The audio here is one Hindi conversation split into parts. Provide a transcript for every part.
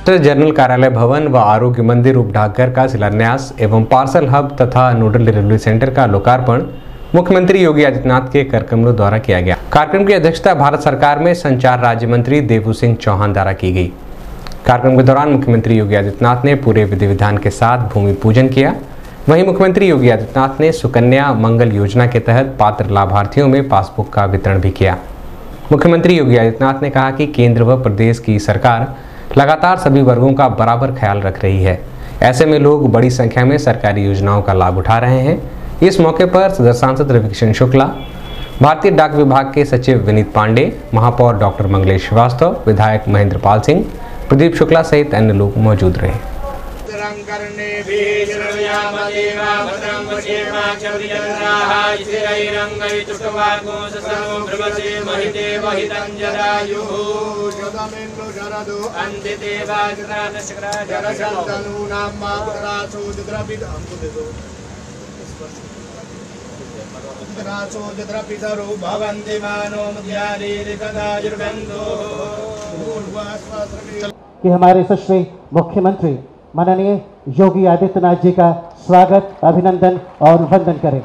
जनरल कार्यालय भवन व आरोग्य मंदिर उप डाकघर का शिलान्यास एवं पार्सल हब तथा नोडल डिलीवरी सेंटर का लोकार्पण मुख्यमंत्री योगी आदित्यनाथ के करकमलों द्वारा किया गया। कार्यक्रम की अध्यक्षता भारत सरकार में संचार राज्य मंत्री देवू सिंह चौहान द्वारा की गई। कार्यक्रम के दौरान मुख्यमंत्री योगी आदित्यनाथ ने पूरे विधि विधान के साथ भूमि पूजन किया। वहीं मुख्यमंत्री योगी आदित्यनाथ ने सुकन्या मंगल योजना के तहत पात्र लाभार्थियों में पासबुक का वितरण भी किया। मुख्यमंत्री योगी आदित्यनाथ ने कहा कि केंद्र व प्रदेश की सरकार लगातार सभी वर्गों का बराबर ख्याल रख रही है। ऐसे में लोग बड़ी संख्या में सरकारी योजनाओं का लाभ उठा रहे हैं। इस मौके पर सदर सांसद रविकिशन शुक्ला, भारतीय डाक विभाग के सचिव विनीत पांडे, महापौर डॉक्टर मंगलेश श्रीवास्तव, विधायक महेंद्र पाल सिंह, प्रदीप शुक्ला सहित अन्य लोग मौजूद रहे। कि हमारे यशस्वी मुख्यमंत्री माननीय योगी आदित्यनाथ जी का स्वागत, अभिनंदन और वंदन करें।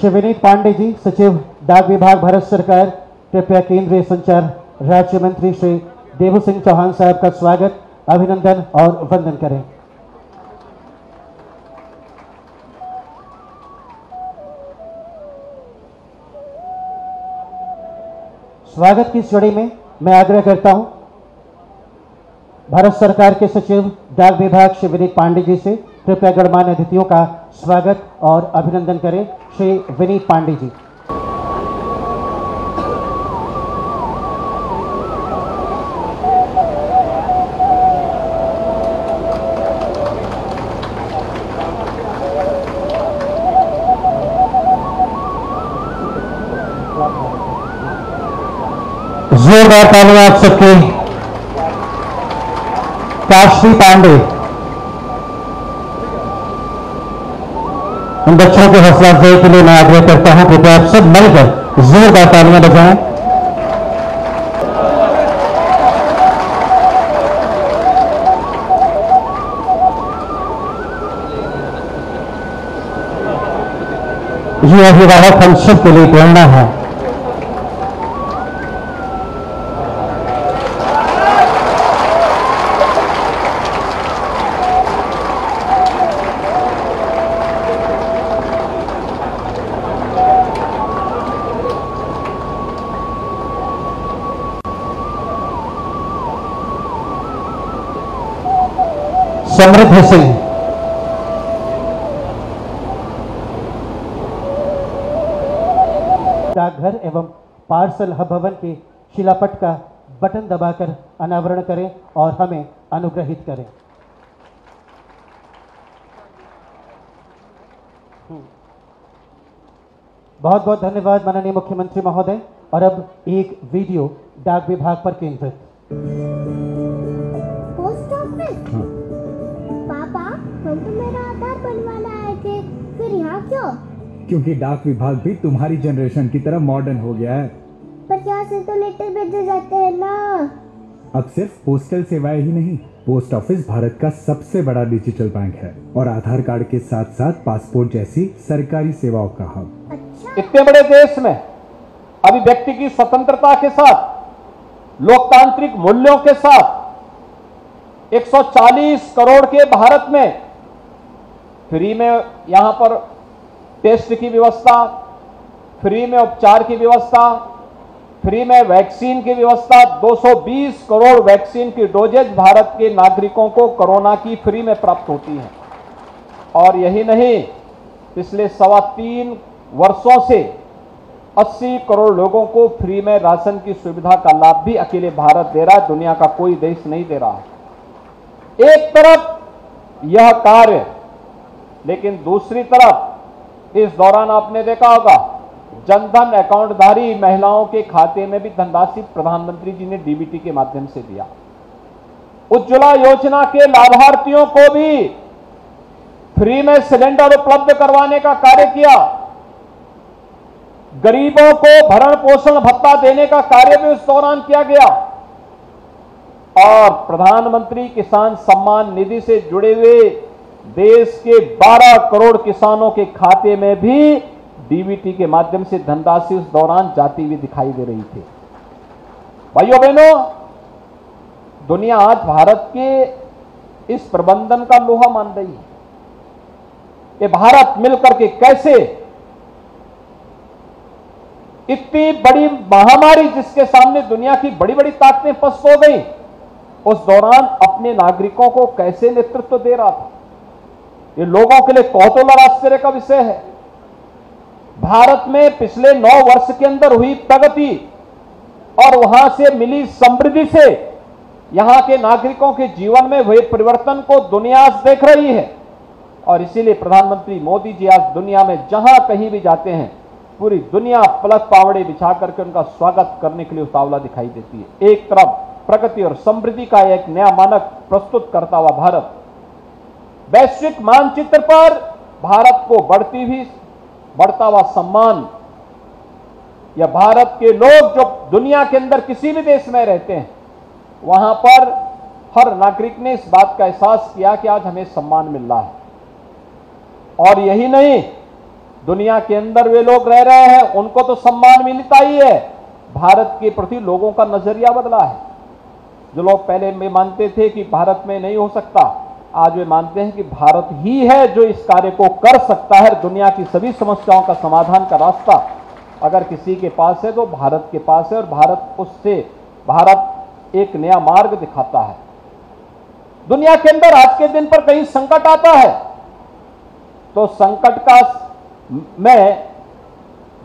श्री विनीत पांडे जी, सचिव डाक विभाग, भारत सरकार, कृपया केंद्रीय संचार राज्य मंत्री श्री देवू सिंह चौहान साहब का स्वागत, अभिनंदन और वंदन करें। स्वागत की श्रेणी में मैं आग्रह करता हूं भारत सरकार के सचिव डाक विभाग श्री विनीत पांडे जी से, कृपया गणमान्य अतिथियों का स्वागत और अभिनंदन करें। श्री विनीत पांडे जी। जोरदार तालियां आप सबके काशी पांडे, इन बच्चों के हौसला अफजाई के लिए मैं आग्रह करता हूं, कृपया आप सब मिलकर जोरदार तालियां बजाएं। ये अभिभावक हम सब के लिए प्रेरणा है। समृद्ध सिंह, डाकघर एवं पार्सल हब भवन के शिलापट का बटन दबाकर अनावरण करें और हमें अनुग्रहित करें। बहुत बहुत धन्यवाद माननीय मुख्यमंत्री महोदय। और अब एक वीडियो डाक विभाग पर केंद्रित। Post office? पापा, हम तो मेरा आधार बनवाने आए थे, फिर यहाँ क्यों? क्योंकि डाक विभाग भी तुम्हारी जनरेशन की तरह मॉडर्न हो गया है। पर यहाँ से तो लेटर भेजे जाते हैं ना। अब सिर्फ पोस्टल सेवाएं ही नहीं, पोस्ट ऑफिस भारत का सबसे बड़ा डिजिटल बैंक है और आधार कार्ड के साथ साथ पासपोर्ट जैसी सरकारी सेवाओं का हब। अच्छा। इतने बड़े देश में अभिव्यक्ति की स्वतंत्रता के साथ, लोकतांत्रिक मूल्यों के साथ 140 करोड़ के भारत में फ्री में यहां पर टेस्ट की व्यवस्था, फ्री में उपचार की व्यवस्था, फ्री में वैक्सीन की व्यवस्था, 220 करोड़ वैक्सीन की डोजेज भारत के नागरिकों को कोरोना की फ्री में प्राप्त होती है। और यही नहीं, पिछले 3.25 वर्षों से 80 करोड़ लोगों को फ्री में राशन की सुविधा का लाभ भी अकेले भारत दे रहा है, दुनिया का कोई देश नहीं दे रहा है। एक तरफ यह कार्य, लेकिन दूसरी तरफ इस दौरान आपने देखा होगा जनधन अकाउंटधारी महिलाओं के खाते में भी धनराशि प्रधानमंत्री जी ने डीबीटी के माध्यम से दिया। उज्ज्वला योजना के लाभार्थियों को भी फ्री में सिलेंडर उपलब्ध करवाने का कार्य किया। गरीबों को भरण पोषण भत्ता देने का कार्य भी उस दौरान किया गया। और प्रधानमंत्री किसान सम्मान निधि से जुड़े हुए देश के 12 करोड़ किसानों के खाते में भी डीबीटी के माध्यम से धनराशि उस दौरान जाती हुई दिखाई दे रही थी। भाइयों बहनों, दुनिया आज भारत के इस प्रबंधन का लोहा मान रही है। ये भारत मिलकर के कैसे इतनी बड़ी महामारी जिसके सामने दुनिया की बड़ी बड़ी ताकतें पस्त हो गई, उस दौरान अपने नागरिकों को कैसे नेतृत्व दे रहा था, ये लोगों के लिए कौतूहल और आश्चर्य का विषय है। भारत में पिछले 9 वर्ष के अंदर हुई प्रगति और वहां से मिली समृद्धि से यहां के नागरिकों के जीवन में हुए परिवर्तन को दुनिया आज देख रही है। और इसीलिए प्रधानमंत्री मोदी जी आज दुनिया में जहां कहीं भी जाते हैं, पूरी दुनिया पलक पावड़े बिछा करके उनका स्वागत करने के लिए उतावला दिखाई देती है। एक तरफ प्रगति और समृद्धि का एक नया मानक प्रस्तुत करता हुआ भारत, वैश्विक मानचित्र पर भारत को बढ़ता हुआ सम्मान, या भारत के लोग जो दुनिया के अंदर किसी भी देश में रहते हैं, वहां पर हर नागरिक ने इस बात का एहसास किया कि आज हमें सम्मान मिल रहा है। और यही नहीं, दुनिया के अंदर वे लोग रह रहे हैं, उनको तो सम्मान मिलता ही है, भारत के प्रति लोगों का नजरिया बदला है। जो लोग पहले में मानते थे कि भारत में नहीं हो सकता, आज वे मानते हैं कि भारत ही है जो इस कार्य को कर सकता है। दुनिया की सभी समस्याओं का समाधान का रास्ता अगर किसी के पास है तो भारत के पास है, और भारत एक नया मार्ग दिखाता है। दुनिया के अंदर आज के दिन पर कहीं संकट आता है तो संकट में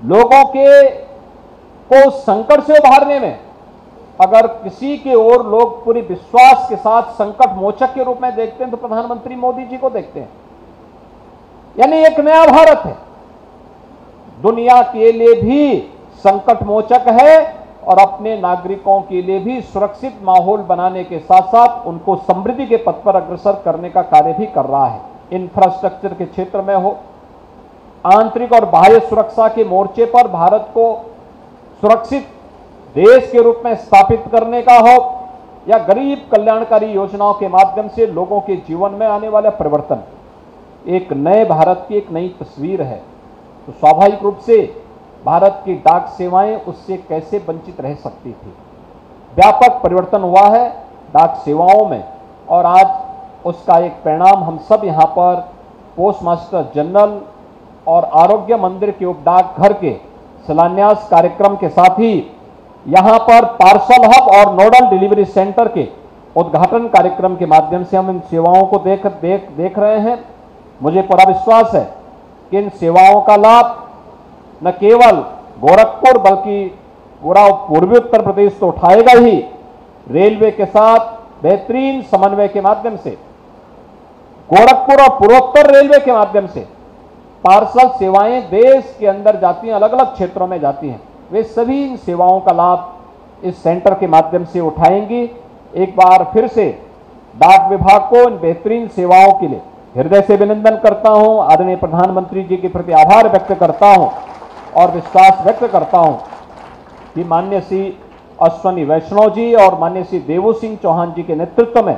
लोगों को संकट से उभारने में अगर किसी के और लोग पूरी विश्वास के साथ संकट मोचक के रूप में देखते हैं तो प्रधानमंत्री मोदी जी को देखते हैं। यानी एक नया भारत है, दुनिया के लिए भी संकट मोचक है और अपने नागरिकों के लिए भी सुरक्षित माहौल बनाने के साथ साथ उनको समृद्धि के पथ पर अग्रसर करने का कार्य भी कर रहा है। इंफ्रास्ट्रक्चर के क्षेत्र में हो, आंतरिक और बाह्य सुरक्षा के मोर्चे पर भारत को सुरक्षित देश के रूप में स्थापित करने का हो, या गरीब कल्याणकारी योजनाओं के माध्यम से लोगों के जीवन में आने वाला परिवर्तन, एक नए भारत की एक नई तस्वीर है। तो स्वाभाविक रूप से भारत की डाक सेवाएं उससे कैसे वंचित रह सकती थी। व्यापक परिवर्तन हुआ है डाक सेवाओं में, और आज उसका एक परिणाम हम सब यहाँ पर पोस्ट मास्टर जनरल और आरोग्य मंदिर के उपडाक घर के शिलान्यास कार्यक्रम के साथ ही यहाँ पर पार्सल हब और नोडल डिलीवरी सेंटर के उद्घाटन कार्यक्रम के माध्यम से हम इन सेवाओं को देख रहे हैं। मुझे पूरा विश्वास है कि इन सेवाओं का लाभ न केवल गोरखपुर बल्कि पूरा पूर्वी उत्तर प्रदेश तो उठाएगा ही, रेलवे के साथ बेहतरीन समन्वय के माध्यम से गोरखपुर और पूर्वोत्तर रेलवे के माध्यम से पार्सल सेवाएं देश के अंदर जाती हैं, अलग अलग क्षेत्रों में जाती हैं। वे सभी इन सेवाओं का लाभ इस सेंटर के माध्यम से उठाएंगी। एक बार फिर से डाक विभाग को इन बेहतरीन सेवाओं के लिए हृदय से अभिनंदन करता हूं, आदरणीय प्रधानमंत्री जी के प्रति आभार व्यक्त करता हूं और विश्वास व्यक्त करता हूं कि माननीय श्री अश्वनी वैष्णव जी और माननीय श्री देवू सिंह चौहान जी के नेतृत्व में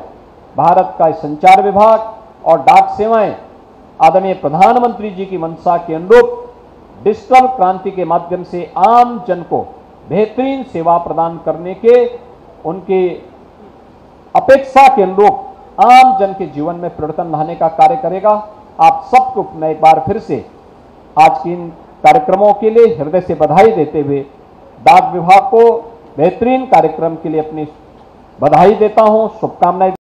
भारत का संचार विभाग और डाक सेवाएं आदरणीय प्रधानमंत्री जी की मंशा के अनुरूप डिजिटल क्रांति के माध्यम से आम जन को बेहतरीन सेवा प्रदान करने के उनके अपेक्षा के अनुरूप आम जन के जीवन में परिवर्तन लाने का कार्य करेगा। आप सबको मैं एक बार फिर से आज के इन कार्यक्रमों के लिए हृदय से बधाई देते हुए डाक विभाग को बेहतरीन कार्यक्रम के लिए अपनी बधाई देता हूं, शुभकामनाएं